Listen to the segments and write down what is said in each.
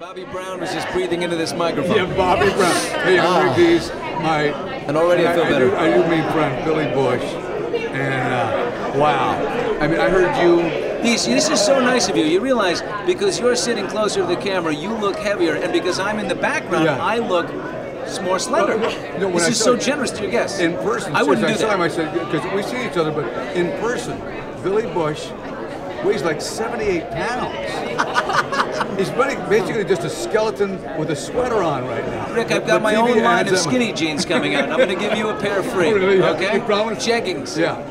Bobby Brown was just breathing into this microphone. Yeah, Bobby Brown. Hey, I'm Rick Dees. And already I feel better. I do mean friend Billy Bush. And wow. I mean, I heard you. Dees, this is so nice of you. You realize because you're sitting closer to the camera, you look heavier, and because I'm in the background, I look more slender. This is so generous to your guests. In person, I wouldn't do that. I said, because we see each other, but in person, Billy Bush weighs like 78 pounds. He's basically just a skeleton with a sweater on right now. Rick, I've got my own line of skinny jeans coming out. I'm going to give you a pair free. Really? Okay? Promise? Jeggings. Yeah.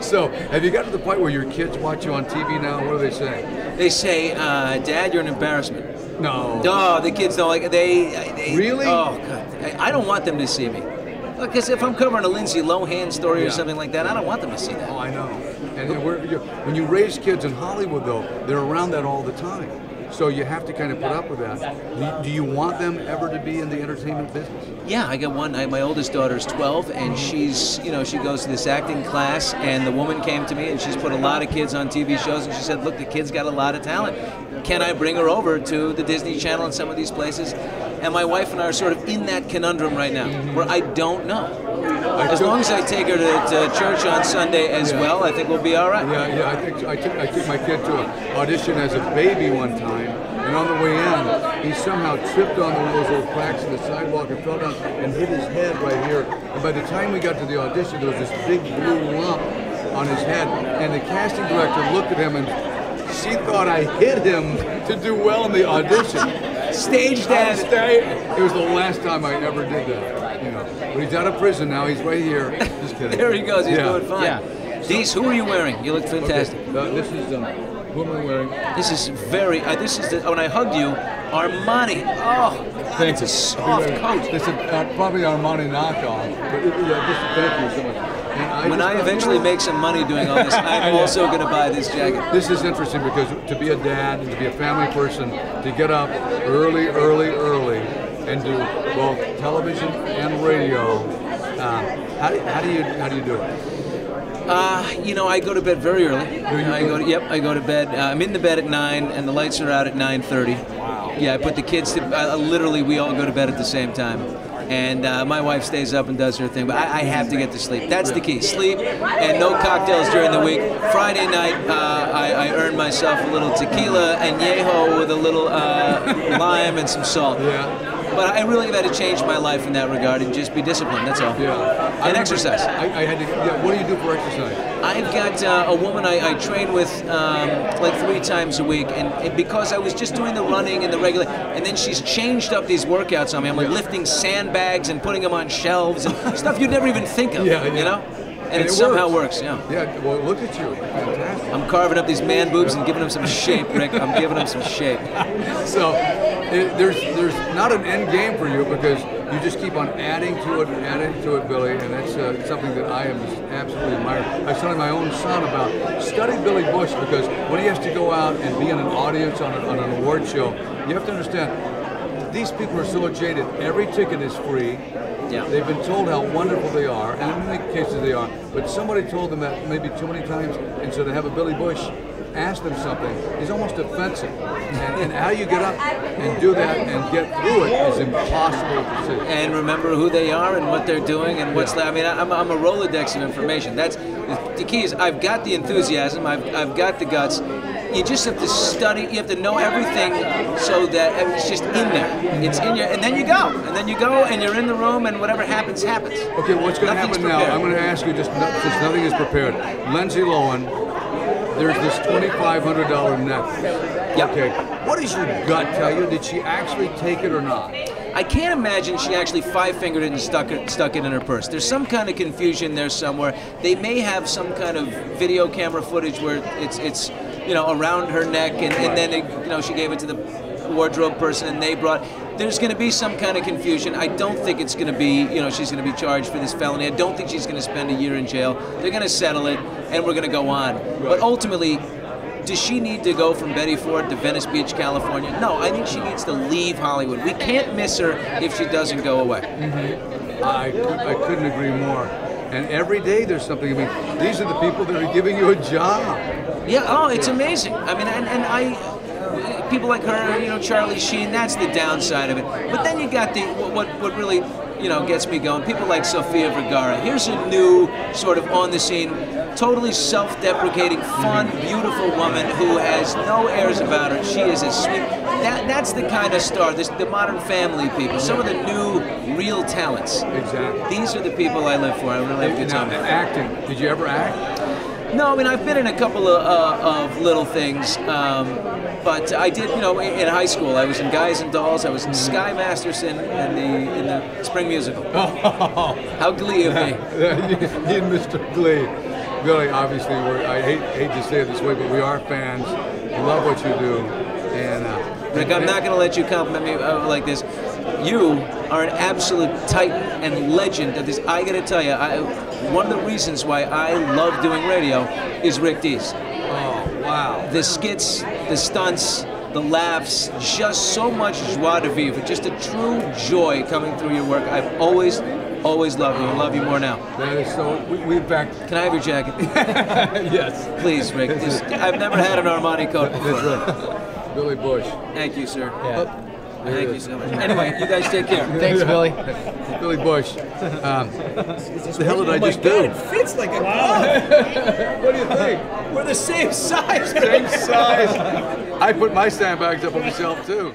So, have you got to the point where your kids watch you on TV now? What do they say? They say, Dad, you're an embarrassment. No. No, the kids don't like it. They really? Oh, God. I don't want them to see me. Because if I'm covering a Lindsay Lohan story or something like that, I don't want them to see that. Oh, I know. And when you raise kids in Hollywood, though, they're around that all the time. So you have to kind of put up with that. Do you want them ever to be in the entertainment business? Yeah, I got one. My oldest daughter is 12, and she's, she goes to this acting class, and the woman came to me, and she's put a lot of kids on TV shows, and she said, look, the kid's got a lot of talent. Can I bring her over to the Disney Channel and some of these places? And my wife and I are sort of in that conundrum right now, where I don't know. As long as I take her to church on Sunday as well, I think we'll be all right. Yeah. I took my kid to an audition as a baby one time, and on the way in, he somehow tripped on one of those little cracks in the sidewalk and fell down and hit his head right here. And by the time we got to the audition, there was this big blue lump on his head, and the casting director looked at him and she thought I hit him to do well in the audition. Stage dad. It was the last time I ever did that. But he's out of prison now. He's right here. Just kidding. There he goes. He's doing fine. Yeah. Dees, who are you wearing? You look fantastic. Okay. This is who am I wearing? This is very. This is when I hugged you, Armani. Oh, God, it's a soft coat. This is probably Armani knockoff. But thank you so much. When I eventually make some money doing all this, I'm also going to buy this jacket. This is interesting because to be a dad and to be a family person, to get up early, and do both television and radio, how do you do it? I go to bed very early. I go to bed. I'm in the bed at 9, and the lights are out at 9:30. Wow. Yeah, I put the kids to. Literally, we all go to bed at the same time. And my wife stays up and does her thing, but I have to get to sleep. That's the key. Sleep and no cocktails during the week. Friday night, I earn myself a little tequila and añejo with a little lime and some salt. Yeah. But I really got to change my life in that regard and just be disciplined, that's all. Yeah. And exercise. I had to, what do you do for exercise? I've got a woman I train with like 3 times a week, and because I was just doing the running and the regular, and then she's changed up these workouts on me. I'm like lifting sandbags and putting them on shelves and stuff you'd never even think of, you know? And it somehow works, Yeah, well, look at you. Fantastic. I'm carving up these man boobs and giving them some shape, Rick. I'm giving them some shape. So, there's not an end game for you because you just keep on adding to it, Billy, and that's something that I am absolutely admire. I was telling my own son about study Billy Bush because when he has to go out and be in an audience on an award show, you have to understand, these people are so jaded. Every ticket is free. Yeah. They've been told how wonderful they are, and in many cases they are, but somebody told them that maybe too many times, and so to have a Billy Bush ask them something is almost offensive. And how you get up and do that and get through it is impossible to see. And remember who they are and what they're doing and what's I mean, I'm a Rolodex of information. That's the key is I've got the enthusiasm, I've got the guts. You just have to study, you have to know everything so that it's just in there. It's in your, and then you go. And then you go and you're in the room and whatever happens, happens. Okay, what's going to happen now? I'm going to ask you, just nothing is prepared. Lindsay Lohan, there's this $2,500 necklace. Yep. Okay, what does your gut tell you? Did she actually take it or not? I can't imagine she actually 5-fingered it and stuck it in her purse. There's some kind of confusion there somewhere. They may have some kind of video camera footage where it's around her neck, and then she gave it to the wardrobe person, and they brought. There's going to be some kind of confusion. I don't think it's going to be, she's going to be charged for this felony. I don't think she's going to spend a year in jail. They're going to settle it, and we're going to go on. Right. But ultimately, does she need to go from Betty Ford to Venice Beach, California? No, I think she needs to leave Hollywood. We can't miss her if she doesn't go away. Mm-hmm. I couldn't agree more. And every day there's something. I mean, these are the people that are giving you a job. Yeah, oh, it's amazing. I mean, and I, people like her, you know, Charlie Sheen, that's the downside of it. But then you got the, what really, you know, gets me going, people like Sofia Vergara. Here's a new sort of on the scene, totally self-deprecating, fun, beautiful woman who has no airs about her. She is as sweet. That's the kind of star, the Modern Family people, some of the new, real talents. Exactly. Thise are the people I live for. I really have a good time. Now, acting, did you ever act? No, I mean, I've been in a couple of little things, but I did, you know, in high school, I was in Guys and Dolls, I was in Sky Masterson in the spring musical. Oh. How Glee of me. He and Mr. Glee. Really, obviously, I hate to say it this way, but we are fans. We love what you do. And Rick, I'm not going to let you compliment me like this. You are an absolute titan and legend of this. I got to tell you, one of the reasons why I love doing radio is Rick Dees. Oh, wow. The skits, the stunts, the laughs, just so much joie de vivre, just a true joy coming through your work. I've always loved you. I love you more now. That is so. We've back. Can I have your jacket? Yes. Please, Rick. I've never had an Armani coat before. That's right. Billy Bush. Thank you, sir. Yeah. Thank you so much. Anyway, you guys take care. Thanks, Billy. Billy Bush. What the hell did I just do? It fits like a glove. What do you think? We're the same size. Same size. I put my sandbags up on myself too.